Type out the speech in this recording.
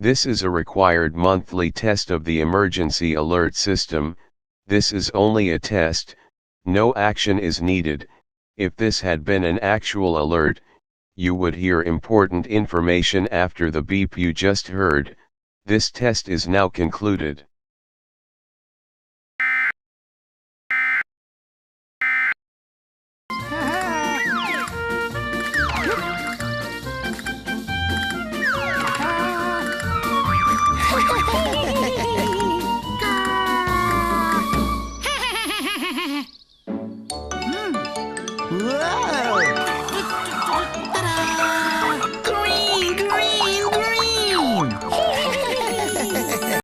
This is a required monthly test of the emergency alert system. This is only a test, no action is needed. If this had been an actual alert, you would hear important information after the beep you just heard. This test is now concluded. Whoa!